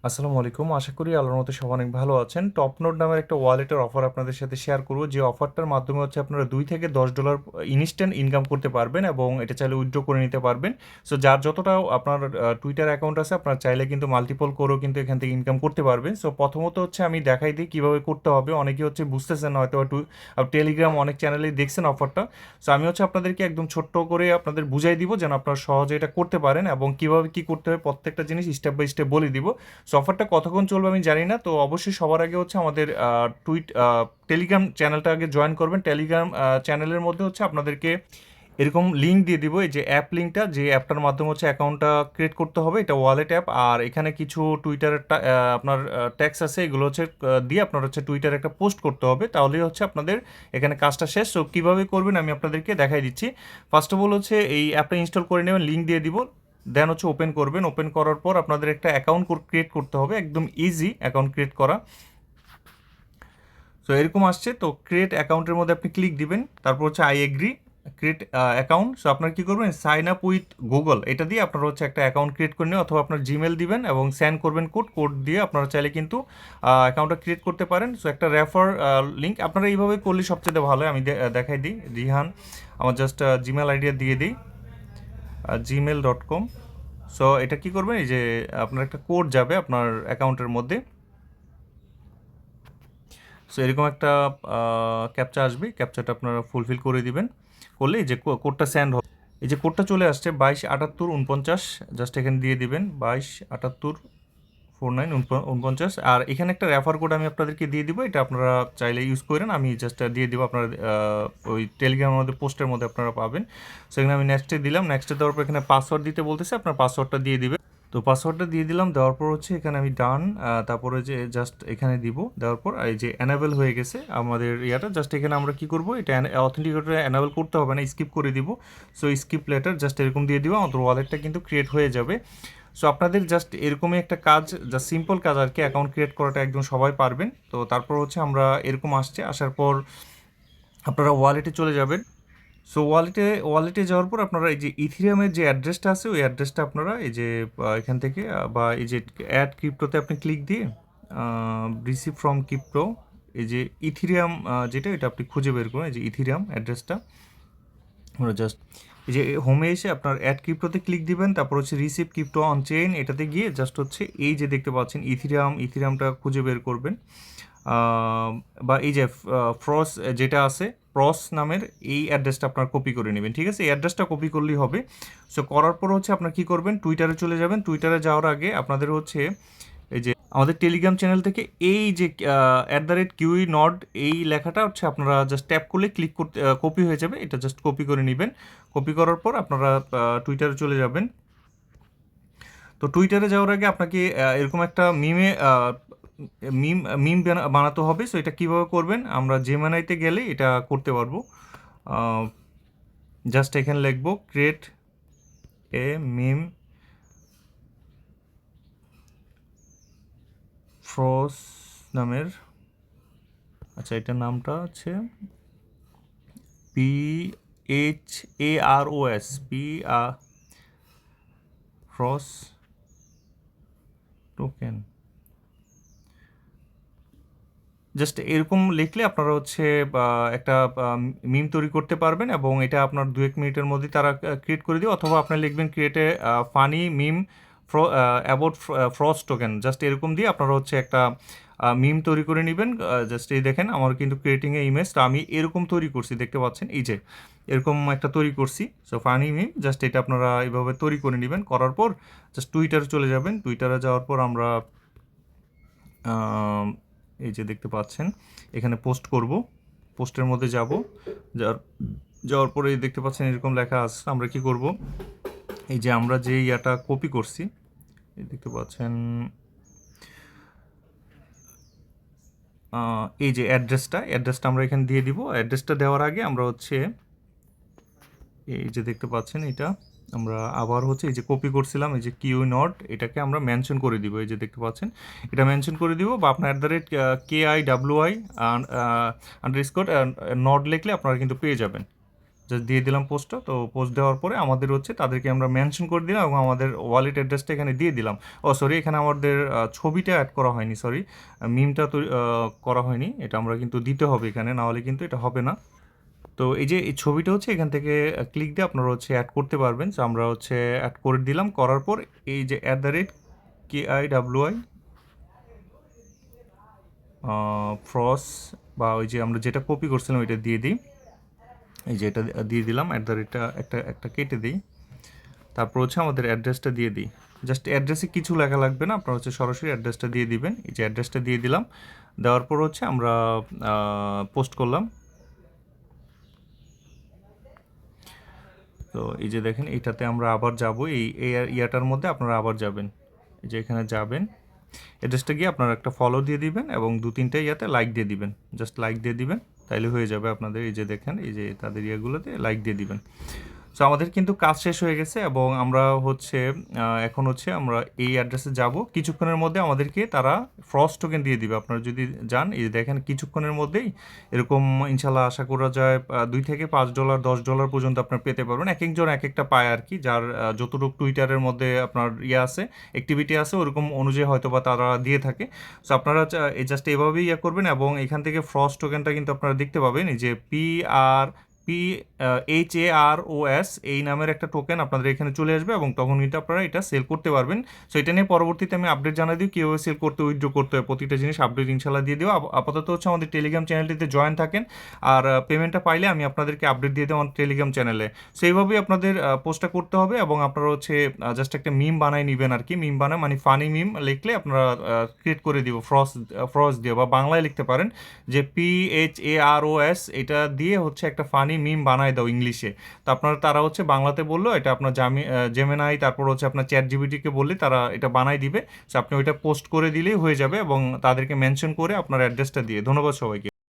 আসসালামু আলাইকুম। আশা করি আল্লাহর মতো সব অনেক ভালো আছেন। টপনোড নামের একটা ওয়ালেটের অফার আপনাদের সাথে শেয়ার করব, যে অফারটার মাধ্যমে হচ্ছে আপনারা $2 থেকে $10 ইনস্ট্যান্ট ইনকাম করতে পারবেন এবং এটা চাইলে উইথড্র করে নিতে পারবেন। সো যার যতটা আপনার টুইটার অ্যাকাউন্ট আছে, আপনার চাইলে কিন্তু মাল্টিপল করেও কিন্তু এখান থেকে ইনকাম করতে পারবেন। সো প্রথমত হচ্ছে আমি দেখাই দিই কীভাবে করতে হবে। অনেকেই হচ্ছে বুঝতেছেন না হয়তো, টেলিগ্রাম অনেক চ্যানেলেই দেখছেন অফারটা। সো আমি হচ্ছে আপনাদেরকে একদম ছোট্ট করে আপনাদের বুঝাই দিব যেন আপনারা সহজে এটা করতে পারেন, এবং কীভাবে কী করতে হবে প্রত্যেকটা জিনিস স্টেপ বাই স্টেপ বলে দিব। সো অফারটা কতক্ষণ চলবে আমি জানি না, তো অবশ্যই সবার আগে হচ্ছে আমাদের টেলিগ্রাম চ্যানেলটা আগে জয়েন করবেন। টেলিগ্রাম চ্যানেলের মধ্যে হচ্ছে আপনাদেরকে এরকম লিঙ্ক দিয়ে দিব, এই যে অ্যাপ লিঙ্কটা, যে অ্যাপটার মাধ্যমে হচ্ছে অ্যাকাউন্টটা ক্রিয়েট করতে হবে। এটা ওয়ালেট অ্যাপ, আর এখানে কিছু টুইটারের আপনার ট্যাক্স আছে, এগুলো হচ্ছে দিয়ে আপনার হচ্ছে টুইটারে একটা পোস্ট করতে হবে, তাহলেই হচ্ছে আপনাদের এখানে কাজটা শেষ। সো কীভাবে করবেন আমি আপনাদেরকে দেখাই দিচ্ছি। ফার্স্ট অফ অল হচ্ছে এই অ্যাপটা ইনস্টল করে নেবেন, লিঙ্ক দিয়ে দিব। দেন হচ্ছে ওপেন করবেন। ওপেন করার পর আপনাদের একটা অ্যাকাউন্ট ক্রিয়েট করতে হবে, একদম ইজি অ্যাকাউন্ট ক্রিয়েট করা। তো এরকম আসছে, তো ক্রিয়েট অ্যাকাউন্টের মধ্যে আপনি ক্লিক দিবেন, তারপর হচ্ছে I agree, create account. So আপনার কী করবেন, সাইন আপ উইথ গুগল এটা দিয়ে আপনারা হচ্ছে একটা অ্যাকাউন্ট ক্রিয়েট করে নেবেন, অথবা আপনার জিমেল দিবেন এবং সেন্ড করবেন কোড দিয়ে আপনারা চাইলে কিন্তু অ্যাকাউন্টটা ক্রিয়েট করতে পারেন। সো একটা রেফার লিঙ্ক আপনারা এইভাবে করলে সবচেয়ে ভালো হয়। আমি দেখাই দিই, রিহান আমার জাস্ট জিমেল আইডিয়া দিয়ে দিই, gmail.com। সো এটা কি করবেন, এই যে আপনার একটা কোড যাবে আপনার অ্যাকাউন্টের মধ্যে। সো এরকম একটা ক্যাপচা আসবে, ক্যাপচাটা আপনারা ফুলফিল করে দিবেন। করলে এই যে কোডটা সেন্ড হবে, এই যে কোডটা চলে আসছে 227849, জাস্ট এখানে দিয়ে দিবেন 22784949। আর এখানে একটা রেফার কোড আমি আপনাদেরকে দিয়ে দিব, এটা আপনারা চাইলে ইউজ করেন। আমি জাস্ট দিয়ে দিব, আপনারা ওই টেলিগ্রামের মধ্যে পোস্টের মধ্যে আপনারা পাবেন। সেখানে আমি নেক্সটে দিলাম, নেক্সটে দেওয়ার পর এখানে পাসওয়ার্ড দিতে বলতেছে, আপনার পাসওয়ার্ডটা দিয়ে দিবেন। তো পাসওয়ার্ডটা দিয়ে দিলাম, দেওয়ার পর হচ্ছে এখানে আমি ডান, তারপরে যে জাস্ট এখানে দিব, দেওয়ার পর এই যে অ্যানাবেল হয়ে গেছে আমাদের ইয়াটা। জাস্ট এখানে আমরা কি করব, এটা অথেন্টিকেটর অ্যানাবেল করতে হবে না, স্কিপ করে দিব। সো স্কিপ লেটার জাস্ট এরকম দিয়ে দিব, আমাদের ওয়ালেটটা কিন্তু ক্রিয়েট হয়ে যাবে। সো আপনাদের জাস্ট এরকমই একটা কাজ, জাস্ট সিম্পল কাজ আর কি, অ্যাকাউন্ট ক্রিয়েট করাটা একদম সবাই পারবেন। তো তারপর হচ্ছে আমরা এরকম আসার পর আপনারা ওয়ালেটে চলে যাবেন। সো ওয়ালেটে যাওয়ার পর আপনারা এই যে ইথিরিয়ামের যে অ্যাড্রেসটা আছে, ওই অ্যাড্রেসটা আপনারা এই যে এখান থেকে বা এই যে অ্যাড ক্রিপ্টোতে আপনি ক্লিক দিয়ে রিসিভ ফ্রম ক্রিপ্টো, এই যে ইথিরিয়াম যেটা, এটা আপনি খুঁজে বের করুন, এই যে ইথিরিয়াম অ্যাড্রেসটা। আমরা জাস্ট এই যে হোমে এসে আপনার অ্যাড ক্রিপ্টোতে ক্লিক দিবেন, তারপর হচ্ছে রিসিভ ক্রিপ্টো অন চেইন, এটাতে গিয়ে জাস্ট হচ্ছে এই যে দেখতে পাচ্ছেন ইথিরিয়ামটা খুঁজে বের করবেন। বা এই যে ফ্রস যেটা আছে, প্রস নামের এই অ্যাড্রেসটা আপনার কপি করে নেবেন, ঠিক আছে? এই অ্যাড্রেসটা কপি করলেই হবে। সো করার পর হচ্ছে আপনার কী করবেন, টুইটারে চলে যাবেন। টুইটারে যাওয়ার আগে আপনাদের হচ্ছে এই যে আমাদের টেলিগ্রাম চ্যানেল থেকে এই যে @QE নড এই লেখাটা হচ্ছে আপনারা জাস্ট ট্যাপ করলে ক্লিক করতে কপি হয়ে যাবে, এটা জাস্ট কপি করে নেবেন। কপি করার পর আপনারা টুইটারে চলে যাবেন। তো টুইটারে যাওয়ার আগে আপনাকে এরকম একটা মিম মিম বানাতে হবে। সো এটা কীভাবে করবেন, আমরা জেমিনাইতে গেলে এটা করতে পারবো। জাস্ট এখানে লিখবো ক্রিয়েট এ মিম ফ্রস নামের, আচ্ছা এটার নামটা হচ্ছে PHAROS ফ্রস টোকেন। জাস্ট এরকম লিখলে আপনারা হচ্ছে একটা মিম তৈরি করতে পারবেন, এবং এটা আপনার 2-1 মিনিটের মধ্যে তারা ক্রিয়েট করে দিবে। অথবা আপনি লিখবেন ক্রিয়েটে funny meme about frost token, just এরকম দিয়ে আপনারা হচ্ছে একটা মিম তৈরি করে নেবেন। জাস্ট এই দেখেন আমার কিন্তু ক্রিয়েটিং এ ইমেজ, তো আমি এরকম তৈরি করছি, দেখতে পাচ্ছেন এই যে এরকম একটা তৈরি করছি। সো ফানি মিম, জাস্ট এটা আপনারা এইভাবে তৈরি করে নেবেন। করার পর জাস্ট টুইটারে চলে যাবেন। টুইটারে যাওয়ার পর আমরা এই যে দেখতে পাচ্ছেন এখানে পোস্ট করব, পোস্টের মধ্যে যাব। যাওয়ার পরে দেখতে পাচ্ছেন এরকম লেখা আছে। আমরা কি করব, এই যে আমরা যে ইয়াটা কপি করছি, এই দেখতে পাচ্ছেন এই যে অ্যাড্রেসটা আমরা এখানে দিয়ে দিব। অ্যাড্রেসটা দেওয়ার আগে আমরা হচ্ছে এই যে দেখতে পাচ্ছেন এটা আমরা আবার হচ্ছে এই যে কপি করছিলাম, এই যে কিউ নট, এটাকে আমরা মেনশন করে দিব। এই যে দেখতে পাচ্ছেন এটা মেনশন করে দিব, বা আপনার KIWI আন্ডারস্কোর নট লিখলে আপনারা কিন্তু পেয়ে যাবেন। জাস্ট দিয়ে দিলাম পোস্টটা। তো পোস্ট দেওয়ার পরে আমাদের হচ্ছে তাদেরকে আমরা মেনশন করে দিলাম এবং আমাদের ওয়ালেট অ্যাড্রেসটা এখানে দিয়ে দিলাম। সরি, এখানে আমাদের ছবিটা অ্যাড করা হয়নি, সরি, মিমটা তো করা হয়নি, এটা আমরা কিন্তু দিতে হবে এখানে, নাহলে কিন্তু এটা হবে না। তো এই যে এই ছবিটা হচ্ছে এখান থেকে ক্লিক দিয়ে আপনারা হচ্ছে অ্যাড করতে পারবেন। সো আমরা হচ্ছে অ্যাড করে দিলাম, করার পর এই যে @KIWI ফ্রস বা ওই যে আমরা যেটা কপি করছিলাম এটা দিয়ে দিই। এই যে এটা দিয়ে দিলাম, @টা একটা একটা কেটে দিই, তারপর হচ্ছে আমাদের অ্যাড্রেসটা দিয়ে দিই। জাস্ট অ্যাড্রেসে কিছু লেখা লাগবে না, আপনারা হচ্ছে সরাসরি অ্যাড্রেসটা দিয়ে দিবেন। এই যে অ্যাড্রেসটা দিয়ে দিলাম, দেওয়ার পর হচ্ছে আমরা পোস্ট করলাম। তো এই যে দেখেন এইটাতে আমরা আবার যাব, এই ইয়াটার মধ্যে আপনারা আবার যাবেন, এই যে এখানে যাবেন, অ্যাড্রেসটা গিয়ে আপনারা একটা ফলো দিয়ে দিবেন এবং 2-3টা ইয়াতে লাইক দিয়ে দিবেন, জাস্ট লাইক দিয়ে দিবেন, তাইলে হয়ে যাবে আপনাদের। এই যে দেখেন এই যে তাদের ইয়েগুলোতে লাইক দিয়ে দিবেন। সো আমাদের কিন্তু কাজ শেষ হয়ে গেছে এবং আমরা হচ্ছে এখন হচ্ছে আমরা এই অ্যাড্রেসে যাব। কিছুক্ষণের মধ্যে আমাদেরকে তারা ফ্রস্ট টোকেন দিয়ে দিবে। আপনারা যদি যান, এই যে দেখেন কিছুক্ষণের মধ্যেই এরকম ইনশাল্লাহ আশা করা যায় $2 থেকে $5 $10 পর্যন্ত আপনার পেতে পারবেন। এক একজন এক একটা পায় আর কি, যার যতটুকু টুইটারের মধ্যে আপনার ইয়ে আছে, অ্যাক্টিভিটি আছে, ওরকম অনুযায়ী হয়তো বা তারা দিয়ে থাকে। সো আপনারা জাস্ট এভাবেই ইয়ে করবেন এবং এখান থেকে ফ্রস্ট টোকেনটা কিন্তু আপনারা দেখতে পাবেন, এই যে PHAROS এই নামের একটা টোকেন আপনাদের এখানে চলে আসবে এবং তখন কিন্তু আপনারা এটা সেল করতে পারবেন। সো এটা নিয়ে পরবর্তীতে আমি আপডেট জানাই দিই কীভাবে সেল করতে, উইথড্র করতে হয়, প্রতিটা জিনিস আপডেট ইনশাল্লাহ দিয়ে দেবো। আপাতত হচ্ছে আমাদের টেলিগ্রাম চ্যানেলটিতে জয়েন থাকেন, আর পেমেন্টটা পাইলে আমি আপনাদেরকে আপডেট দিয়ে দেবো আমার টেলিগ্রাম চ্যানেলে। সো এইভাবেই আপনাদের পোস্টটা করতে হবে এবং আপনারা হচ্ছে জাস্ট একটা মিম বানাই নেবেন আর কি, মিম বানায় মানে ফানি মিম লিখলে আপনারা ক্রিয়েট করে দিব, ফ্রস দিয়ে, বা বাংলায় লিখতে পারেন যে PHAROS, এটা দিয়ে হচ্ছে একটা ফানি মিম বানায় দাও ইংলিশে। তো আপনারা তারা হচ্ছে বাংলাতে বললো, এটা আপনার জেমিনাই তারপর হচ্ছে আপনার ChatGPT-কে বললে তারা এটা বানাই দিবে। সো আপনি ওইটা পোস্ট করে দিলেই হয়ে যাবে এবং তাদেরকে মেনশন করে আপনার অ্যাড্রেসটা দিয়ে। ধন্যবাদ সবাইকে।